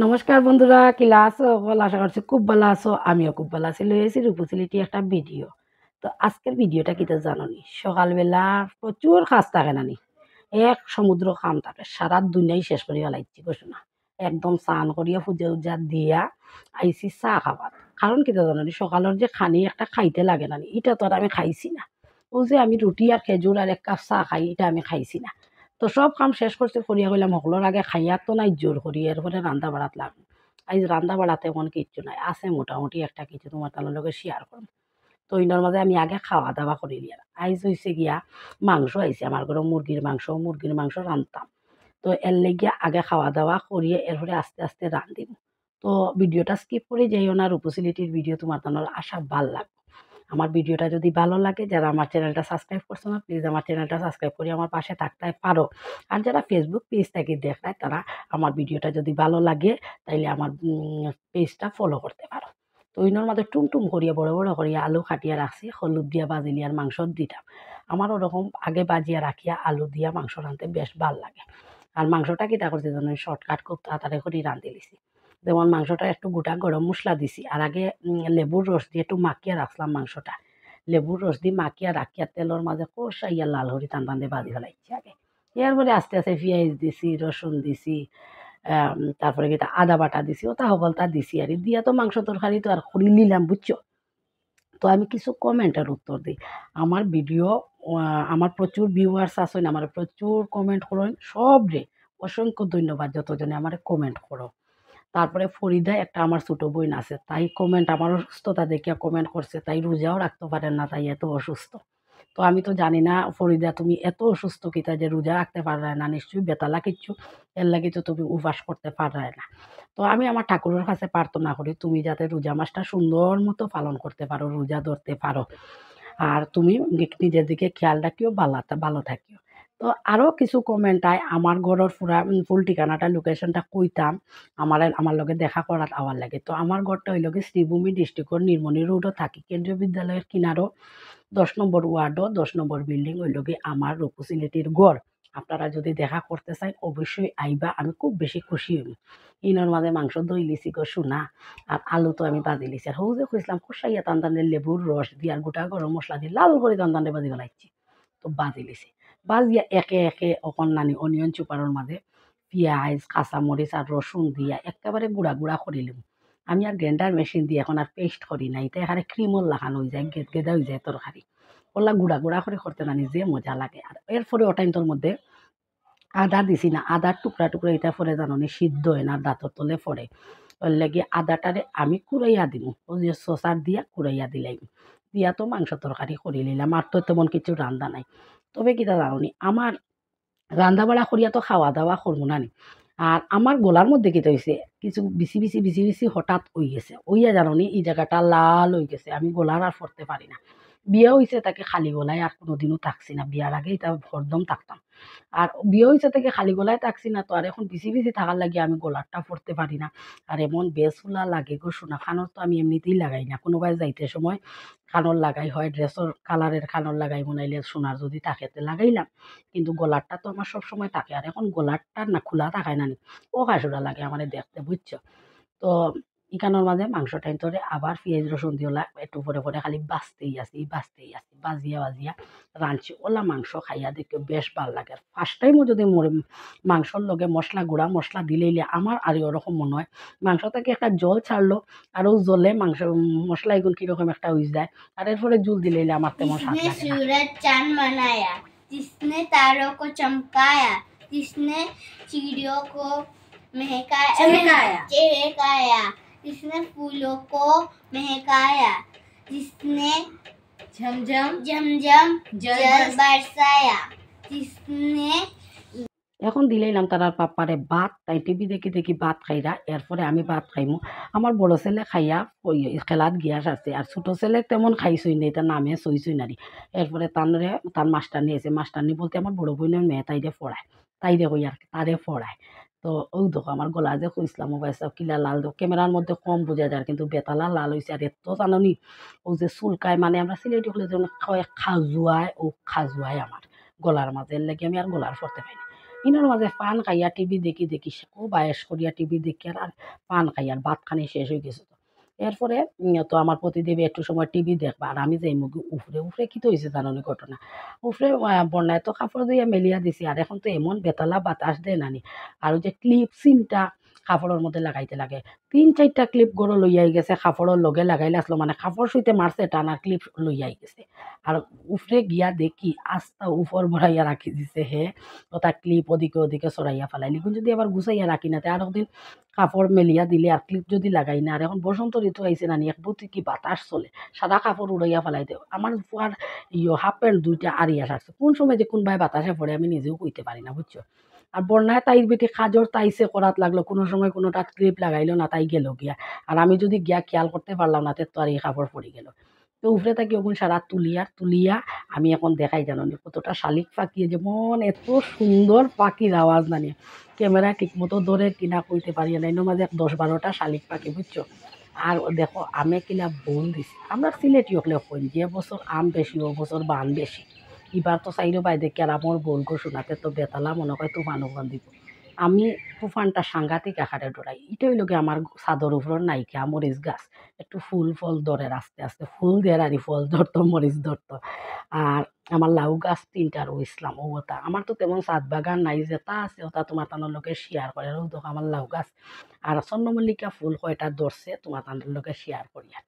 নমস্কার বন্ধুরা, কিলা আছো? বল আশা করছি খুব ভালো আছো। আমিও খুব ভালো আছি। লইছি রূপসিলিটি একটা ভিডিও। তো আজকের ভিডিওটা কিতা জানোনি? সকালবেলা প্রচুর কাজ থাকে নানি। এক সমুদ্র কাম থাকে। সারা দুনিয়ায় শেষ করিয়া ফেলাইছি কইছো না। একদম স্নান করিয়া পূজা উজা দিয়া আইছি চাহ খাবার। কারণ কিতা জানোনি? সকালের যে খানি একটা খাইতে লাগে নানি, এটা তো আর আমি খাইছি না। ও যে আমি রুটি আর খেজুর আর এক কাপ চা খাই, এটা আমি খাইছি না। তো সব কাম শেষ করছি করিয়া কইলাম সকলের আগে খাইয়া তো নাই জোর করি এরপরে রান্না বাড়াত লাগবে। আজ রান্না বাড়াতে এখন কিচ্ছু নাই, আছে মোটামুটি একটা কিছু তোমার তার লগে শেয়ার করব। তো ইনার মাঝে আমি আগে খাওয়া দাওয়া করি লিয়ার। আইজ হইছে গিয়া মাংস আইছে আমার ঘরে, মুরগির মাংস রান্ধতাম। তো এর লেগিয়া আগে খাওয়া দাওয়া করিয়ে এরপরে আস্তে আস্তে রান্ধিম। তো ভিডিওটা স্কিপ করে যাইও না, রূপসিলিটির ভিডিও তোমার তানোর আশা ভাল লাগবে। আমার ভিডিওটা যদি ভালো লাগে, যারা আমার চ্যানেলটা সাবস্ক্রাইব করছো না, প্লিজ আমার চ্যানেলটা সাবস্ক্রাইব করে আমার পাশে থাকতে পারো। আর যারা ফেসবুক পেজ থেকে দেখায় তারা আমার ভিডিওটা যদি ভালো লাগে তাইলে আমার পেজটা ফলো করতে পারো। তো ওইনার মধ্যে টুমটুম করিয়া বড় বড় করিয়া আলু কাটিয়া রাখছি, হলুদ দিয়া বাজিলি আর মাংস দিতাম। আমার ওরকম আগে বাজিয়া রাখিয়া আলু দিয়া মাংস রাঁধতে বেশ ভাল লাগে। আর মাংসটা কিতা করছি জানো? শর্টকাট খুব তাড়াতাড়ি করে রাঁধে লিছি। যেমন মাংসটা একটু গোটা গরম মশলা দিছি, আর আগে লেবুর রস দিয়ে একটু মাখিয়া রাখলাম মাংসটা। লেবুর রস দিয়ে মাখিয়া রাখিয়া তেলের মাঝে কষাইয়া লাল হরি টান টান দিয়ে ভাজি ফেলাইছি আগে। এরপরে আস্তে আস্তে পেঁয়াজ দিছি, রসুন দিছি, তারপরে কিতা আদা বাটা দিছি, ওটা সকলটা দিছি আর দিয়া তো মাংস তরকারি তো আর করি নিলাম, বুঝছো? তো আমি কিছু কমেন্টের উত্তর দিই। আমার ভিডিও আমার প্রচুর ভিউয়ার্স আছেন, আমার প্রচুর কমেন্ট করেন সবরে অসংখ্য ধন্যবাদ যতজনে আমারে কমেন্ট করো। তারপরে ফরিদা একটা আমার ছোট বোন আছে, তাই কমেন্ট আমার অসুস্থতা দেখিয়া কমেন্ট করছে, তাই রোজাও রাখতে পারেন না, তাই এত অসুস্থ। তো আমি তো জানি না ফরিদা তুমি এত অসুস্থ কিতা যে রোজা রাখতে পারবে না, নিশ্চয়ই বেতালা কিচ্ছু, এর লাগি তো তুমি উপবাস করতে পারবে না। তো আমি আমার ঠাকুরের কাছে প্রার্থনা করি তুমি যাতে রোজা মাসটা সুন্দর মতো পালন করতে পারো, রোজা ধরতে পারো। আর তুমি নিজের দিকে খেয়াল রাখিও, ভালো থাকিও। তো আরও কিছু কমেন্ট আয়, আমার ঘরের ফুল ঠিকানাটা লোকেশনটা কইতাম, আমার লগে দেখা করার আওয়ার লাগে। তো আমার ঘরটা হইল কি শ্রীভূমি ডিস্ট্রিক্টর নির্মণি রোডও থাকি, কেন্দ্রীয় বিদ্যালয়ের কিনারও ১০ নম্বর ওয়ার্ডও ১০ নম্বর বিল্ডিং হইল কি আমার রূপসিলিটির ঘর। আপনারা যদি দেখা করতে চাই অবশ্যই আইবা, আমি খুব বেশি খুশি হইব। ইনোর মাঝে মাংস দই লিছি গো সোনা, আর আলু তো আমি বাজি লিছি। আর হৌ যে কইছিলাম কষাইয়া টান টানে লেবুর রস দিয়ে আর গোটা গরম মশলা দিয়ে লাল করে টান টানে বাজি ফেলাইছি। তো বাজি লিছি, বাজিয়া একে একে অকন নানি অনিয়ন চুপারের মাঝে পিঁয়াজ, কাঁচামরিচ আর রসুন দিয়া একেবারে গুঁড়া গুঁড়া করিলাম। আমি আর গ্রাইন্ডার মেশিন দিয়ে এখন আর পেস্ট করি না, এটা এখানে ক্রিমল লাগানো হয়ে যায়, গেদা হয়ে যায় তরকারি। ওলা গুঁড়া গুঁড়া করে করতে নানি যে মজা লাগে। আর এরপরে ওটাইমটোর মধ্যে আদা দিছি না, আদার টুকরা টুকরা এটা পরে জানোনি সিদ্ধ হয় না, দাঁতর তলে পড়ে। ওর লেগে আদাটারে আমি কুড়াইয়া দিম, ওই যে শসার দিয়া কুড়াইয়া দিলাম, দিয়া তো মাংস তরকারি করে নিলাম। আর তো তেমন কিছু রান্দা নাই। তবে কিটা জানোনি, আমার রান্দা বাড়া করিয়া তো খাওয়া দাওয়া করবো না নি। আর আমার গলার মধ্যে কিটা হয়েছে, কিছু বিছি হঠাৎ হয়ে গেছে, ওইয়া জানোনি এই জায়গাটা লাল হয়ে গেছে, আমি গলার আর পড়তে পারি না। বিয়ে হয়েছে তাকে খালি গলায় আর কোনোদিনও থাকছি না, বিয়ার আগে এটা হরদম থাকতাম। আর বিয়ে হয়েছে থেকে খালি গলায় থাকছি না, তো আর এখন বিছি থাকার লাগে আমি গলারটা পরতে পারি না। আর এমন বেসুলা লাগে গো সোনা, খানোর তো আমি এমনিতেই লাগাই না, কোনোবাই যাইতে সময় খানোর লাগাই, হয় ড্রেসের কালারের খানোর লাগাই, মনাইলে সোনার যদি তাকেতে লাগাইলাম। কিন্তু গলারটা তো আমার সবসময় থাকে, আর এখন গলারটা না খোলা থাকায় না নি, ও হাসুরা লাগে আমার দেখতে, বুঝছো? তো ইকানোর মাঝে মাংসটা ধরে আবার পেঁয়াজ রসুন দিওলা একটু পরে খালি বাঁচতেই আছি, বাজিয়া রাঁধছি। ওলা মাংস খাইয়া দেখে বেশ ভাল লাগে। আর ফার্স্ট টাইমও যদি মাংসর লগে মশলা গুঁড়া মশলা দিলেইলে আমার আর ওরকম মনে হয় মাংস থেকে একটা জল ছাড়লো, আরও জলে মাংস মশলা এগুলো কীরকম একটা হয়ে যায়। আর এরপরে জল দিলেইলে আমার তেমন স্বাদ লাগে না। सूरज चांद बनाया, जिसने तारों को चमकाया, जिसने चिड़ियों को चहकाया, जिसने फूलों को महकाया, जिसने झमझम जल बरसाया, जिसने এখন দিলাইলাম তারার পাপারে ভাত, তাই টিভি দেখি ভাত খাইরা, এরপরে আমি ভাত খাইমু। আমার বড় ছেলে খাইয়া ওই খেলাত গিয়া সারছে, আর ছোটো ছেলে তেমন খাইছই নাই, তার নামে সইছই নারি। এরপরে তার মাস্টারনি আছে, মাস্টারনি বলতে আমার বড় বোনের মেয়ে, তাইরে পড়ায়, তাইরে কই আর কি, তারে পড়ায়। তো ওই দেখো আমার গলা যে কইসলাম ও বাইসা কিলা লাল, ক্যামেরার মধ্যে কম বোঝা যায় কিন্তু বেতালা লাল হয়েছে। আর এত জাননি ও যে চুলকায়, মানে আমরা সিলেটি হলে যেমন খাজুয়ায়, ও খাজুয়ায় আমার গলার মাঝে, এর লাগে আমি আর গলার পরতে পাই না। ইনোর মাঝে পান খাইয়া টিভি দেখি দেখি খুব আয়েস করিয়া টিভি দেখি আর পান খাইয়ার ভাত খানি শেষ হয়ে গেছে। এরপরে তো আমার প্রতিদেবী একটু সময় টিভি দেখবা আর আমি যাই মুগি উফরে উফরে কি তো হয়েছে জানো নি ঘটনা উফরে বন্যায় তো কাপড় দিয়ে মেলিয়া দিছি আর এখন তো এমন বেতালা বাতাস দেয় নানি আর ওই যে ক্লিপ সিমটা কাপড়ের মধ্যে লাগাইতে লাগে ৩-৪টা ক্লিপ গড়ো লইয়াই গেছে কাপড়ের লগে লাগাইলে আসলো মানে কাপড় শুইতে মারছে টানা ক্লিপ লইয়াই গেছে আর উফরে গিয়া দেখি আস্তা উপর ভরাইয়া রাখি দিছে হে ওটা ক্লিপ ওদিকে ওদিকে সরাইয়া ফেলাইলি কিন্তু যদি আবার গুছাইয়া রাখি না আর একদিন কাপড় মেলিয়া দিলে আর ক্লিপ যদি লাগাই না আর এখন বসন্ত ঋতু আইছে নানি এক বুতি কি বাতাস চলে সাদা কাপড় উড়াইয়া ফেলাই দেও আমার ফুয়ার হাফ প্যান্ট ২টা আরিয়া সারছে কোন সময় যে কোনবাই বাতাসে পড়ে আমি নিজেও কইতে পারি না বুঝছো আর বন্যায় তাইর বেটি খাজর তাইছে করাত লাগলো কোনো সময় কোনোটা ক্লিপ লাগাইলো না তাই গেল গিয়া আর আমি যদি গিয়া খেয়াল করতে পারলাম না তো আর এই কাপড় পড়ে গেল তো উপরে থাকি ওগুন সারা তুলিয়া আমি এখন দেখাই জানো নি কতটা শালিক পাখি যেমন এত সুন্দর পাখির আওয়াজ নানি ক্যামেরা ঠিক মতো ধরে কিনা কইতে পারি না এর মাঝে ১০-১২টা শালিক পাখি বুঝছো আর দেখো আমে কিলা বোন দিছি আমরা সিলেটি হলে কইন যে বছর আম বেশি ও বছর বান বেশি এবার তো চাইরো বাই দেখি আর আমার বোন গো শোনাতে তো বেতালা মনে হয় তুফান উফান দিব আমি তুফানটা সাংঘাতিক আকারে ডরাই এটাই লোকে আমার ছাদর উপর নাইকা মরিচ গাছ একটু ফুল ফল ধরে আস্তে আস্তে ফুল দেয় আর ফল ধরতো মরিচ ধরতো আর আমার লাউ গাছ ৩টা রইছিলাম ও ওটা আমার তো তেমন ছাদ বাগান নাই যেটা আছে ওটা তোমার তানোর লোকে শেয়ার করে আর দেখো আমার লাউ গাছ আর চন্দ্রমল্লিকা ফুল কয়টা ধরছে তোমার তানোর লোকে শেয়ার করিয়া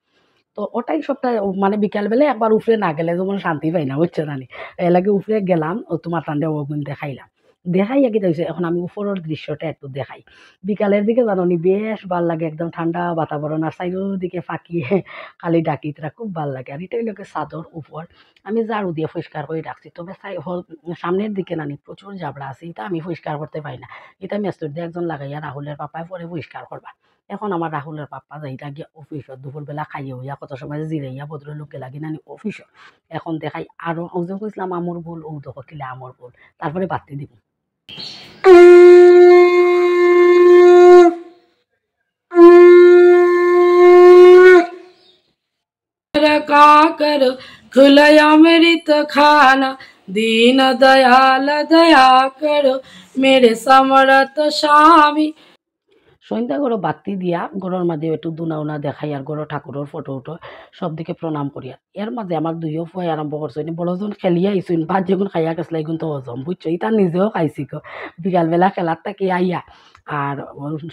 তো ওটাই সবটা মানে বিকালবেলায় একবার উপরে না গেলে যেমন শান্তি পাই না বুঝছো নানি এর লাগে উপরে গেলাম ও তোমার তান্ডে ওগুন দেখাইলাম দেখাইয়া কি হয়েছে এখন আমি উপরের দৃশ্যটা একটু দেখাই বিকালের দিকে জানো নি বেশ ভাল লাগে একদম ঠান্ডা বাতাবরণ আর চারিদিকে ফাঁকিয়ে খালি ডাকিতরা খুব ভাল লাগে আর এটাই লোকে চাদর উপর আমি ঝাড়ু দিয়ে পরিষ্কার করে রাখছি তবে সামনের দিকে নানি প্রচুর জাবড়া আছে এটা আমি পরিষ্কার করতে পারি না এটা মেস্তর দিয়ে একজন লাগাইয়া রাহুলের পাপায় পরে পরিষ্কার করবা এখন আমার রাহুলের পাপ্পা যাইতা গিয়া অফিসত দুপুরবেলা খাইয়ে হইয়া কত সময় জিরাইয়া ভদ্রলোকে লাগি নানি অফিসত এখন দেখাই আরো ও যে কইছিলাম আমর ভুল ও দেখো কিলা আমর ভুল তারপরে বাতি দিব का करो खुलया अमृत खाना दीन दयाल दया करो मेरे समरथ स्वामी সন্ধ্যা গড়ো বাতি দিয়া গড়ের মাঝে একটু দুনা উনা দেখাই আর গড়ো ঠাকুরের ফটো উঠো সব দিকে প্রণাম করিয়া এর মাঝে আমার দুইও ফুয়াই আরম্ভ করছো বড়জন খেলিয়া আইসুন ভাত যেগুন খাইয়া গেছিল এগুন তো হজম বুঝছো ইটা নিজেও খাইছি গো বিকালবেলা খেলার থাকি আইয়া আর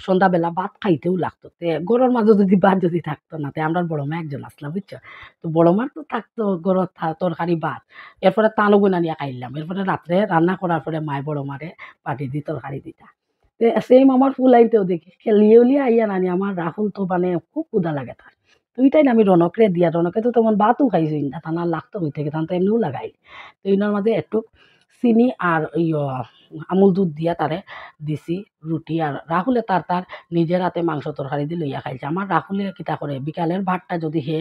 সন্ধ্যাবেলা ভাত খাইতেও লাগতো তে গড়ের মাঝে যদি ভাত যদি থাকতো না তে আমরা বড় মা একজন আসলাম বুঝছো তো বড় মার তো থাকতো গড়ত তরকারি ভাত এরপরে তানও গুনা নিয়ে খাইলাম এরপরে রাত্রে রান্না করার পরে মায় বড় মারে পাটি দি তরকারি দিতা সেম আমার ফুলাইতেও দেখি খেলিয়ে উলিয়ে আইয়া নানি আমার রাহুল তো মানে খুব ক্ষুধা লাগে তার তুইটাই না আমি রনকরে দিয়া রনকে তো তেমন ভাতও খাইছি না টানা লাগতো হই থেকে টান তো এমনিও লাগাই তো ইনার মাঝে একটু চিনি আর আমুল দুধ দিয়া তারে দিছি রুটি আর রাহুলে তার তার নিজের হাতে মাংস তরকারি দিয়ে লইয়া খাইছে আমার রাহুলে কিতা করে বিকালের ভাতটা যদি হে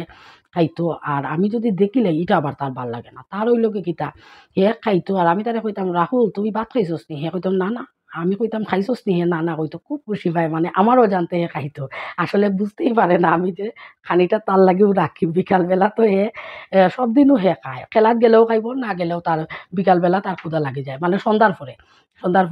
খাইতো আর আমি যদি দেখিলে এটা আবার তার ভাল লাগে না তার ওই লোকে কিতা হে খাইতো আর আমি তারে কইতাম রাহুল তুমি ভাত খাইছস নি হে কইতাম না না আমি কইতাম খাইছস নি হে না না কইতো খুব খুশি পায় মানে আমারও জানতে হে খাইতো আসলে বুঝতেই পারে না আমি যে খানিটা তার লাগেও রাখি বিকালবেলা তো হে সব দিনও হে খায় খেলাত গেলেও খাইব না গেলেও তার বিকালবেলা তার ক্ষুধা লাগে যায় মানে সন্ধ্যার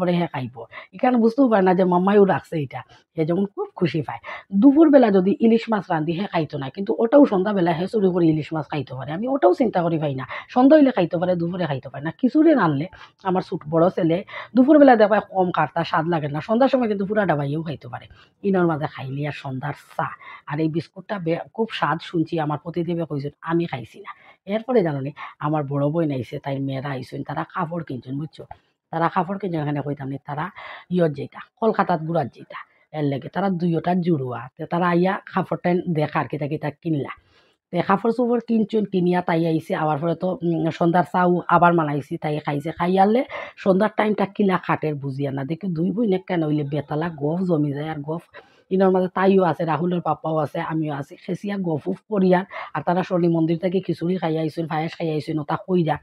পরে হে খাইব এখানে বুঝতেও পারে না যে মাম্মাইও রাখছে এটা হে যেমন খুব খুশি পায় দুপুরবেলা যদি ইলিশ মাছ রান্ধি হে খাইতো না কিন্তু ওটাও সন্ধ্যাবেলা হে চুরি করে ইলিশ মাছ খাইতে পারে আমি ওটাও চিন্তা করি পাই না সন্ধ্যা হইলে খাইতে পারে দুপুরে খাইতে পারে না খিচুড়ি রানলে আমার ছোট বড় ছেলে দুপুরবেলা দেখবা কম কাটতা স্বাদ লাগে না সন্ধ্যার সময় কিন্তু পুরা ডাবাইও খাইতে পারে ইনার মাঝে খাইলি আর সন্ধ্যার চা আর এই বিস্কুটটা খুব স্বাদ শুনছি আমার প্রতিদেবে কইছেন আমি খাইছি না এরপরে জানি আমার বড় বোন আইছে তাই মেয়েরা আইসেন তারা কাপড় কিনছেন বুঝছো তারা কাপড় কিনছেন এখানে কইতাম নি তারা যেটা কলকাতাত গুড়ার যেটা এর লেগে তারা দুইটা জুড়ুয়া তারা আইয়া কাপড়টা দেখার কিতা কিতা কিনলা তে কাপড় চোপড় কিনছুন কিনিয়া তাই আইছে আবার পরে তো সন্ধ্যার চাও আবার মানাইছি তাই খাইছে খাইয়ালে সন্ধ্যার টাইমটা কিলা খাটের বুঝিয়া না দেখি দুই বোন একটা নইলে বেতালা গফ জমি যায় আর গফ ইনার মাঝে তাইও আছে রাহুলের পাপাও আছে আমিও আছি খেসিয়া গফ উফ করিয়ার আর তারা শনি মন্দির থেকে খিচুড়ি খাই আইসুন পায়েস খাই আইসুন ওটা কইরা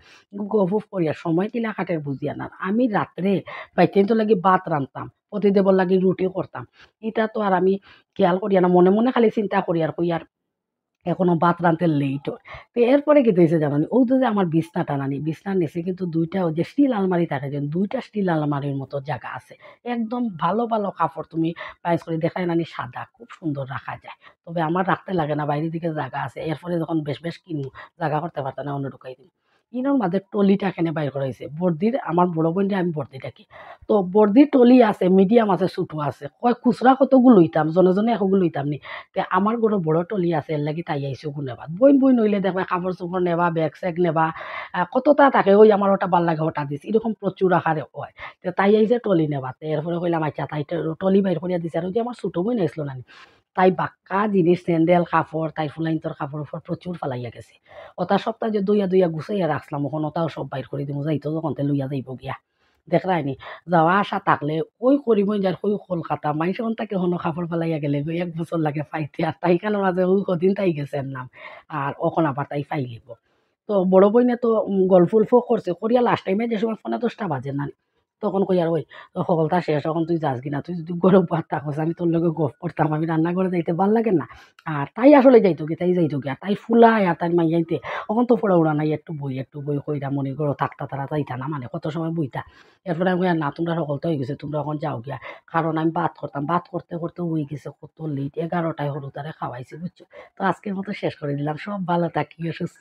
গফ উফ করিয়ার সময় কিলা খাটের বুঝিয়া না আমি রাত্রে বাইতেন তো লাগি ভাত রান্ধতাম প্রতিদেবর লাগি রুটি করতাম এটা তো আর আমি খেয়াল করিয়া না মনে মনে খালি চিন্তা করি আর কই আর এখনো ভাত রাঁধতে লেট হয়। তো এরপরে কি হইছে জানো নি? ও যে আমার বিছনা টানানি, বিছনার নিচে কিন্তু ২ টা ওই যে স্টিল আলমারি থাকে যেন ২ টা স্টিল আলমারির মতো জায়গা আছে। একদম ভালো, ভালো কাপড় তুমি বাইর করে দেখায় নানি সাদা, খুব সুন্দর রাখা যায়। তবে আমার রাখতে লাগে না, বাইরের দিকে জায়গা আছে। এরপরে যখন বেশ, বেশ কিনবো, জায়গা করতে পারতাম না, অন্য ঢুকাই দিই। ইনোর মাঝে ট্রলিটা এখানে বাইর করা হইছে। বড়দির আমার বড় বোনরে আমি বড়দি ডাকি। তো বড়দির ট্রলি আছে, মিডিয়াম আছে, ছোট আছে। কয় খুচরা কতগুলো লইতাম, জনে, জনে এতগুলো লইতাম নি। তে আমার ঘরে বড় টলি আছে এর লাগি তাই আইসো গুনেবা। বইন বইন হইলে দেখবা কাপড়-চোপড় নেবা, ব্যাগ-স্যাগ নেবা। কতটা থাকে ওই আমার ওটা ভাল লাগে ওটা দিছি। এরকম প্রচুর আকারে হয়। তো তাই আইছে টলি নেবা। তে এরপরে কইলাম আচ্ছা তাই টলি বাইর করিয়া দিছে। আর ওই যে আমার ছোট বোন আইছিল নানি। তাই বাক্কা জিনিস সেন্ডেল, কাপড়, তাই ফুলাইন্তর কাপড়-ওপর প্রচুর ফালাইয়া গেছে। ওটা সপ্তাহে যে দইয়া, দইয়া গুছাইয়া রাখছিলাম ওখন ওটাও সব বাইর করে দিমু। যাইতো যখন তে লইয়া যাইব গিয়া। দেখরাইনি যাওয়া আসা থাকলে ওই করিমই যার ওই কলকাতা মাইসে তাকে হনো কাপড় ফেলাইয়া গেলে গো ১ বছর লাগে পাইতে আর তাইখানের মাঝে ওই কদিন তাই গেছে নাম আর ওখন আবার তাই ফাইলিব। তো বড় বইনে তো গল্প-টল্প করছে করিয়া লাস্ট টাইমে যে সময় ৯:৩০ বাজে না তখন কই আর ওই সকলটা শেষ এখন তুই যাস কিনা তুই যদি গরম ভাত থাকস আমি তোর লগে গপ করতাম আমি রান্নাঘরে যাইতে ভাল লাগে না। আর তাই আসলে যাইতো কি তাই যাইতো কি আর তাই ফুলায় আর তাই মাইয়াইতে এখন তো পড়া উড়া নাই একটু বই কইরা মনে করো থাকতা তারা যাইতা না মানে কত সময় বইতা। এরপরে আমি কই না তোমরা সকল তো হয়ে গেছে তোমরা এখন যাও গিয়া। কারণ আমি ভাত করতাম। ভাত করতে, করতে হয়ে গেছে কত লেট ১১টায় হলুদ তারে খাওয়াইছি বুঝছো? তো আজকের মতো শেষ করে দিলাম। সব ভালো থাকিও সুস্থ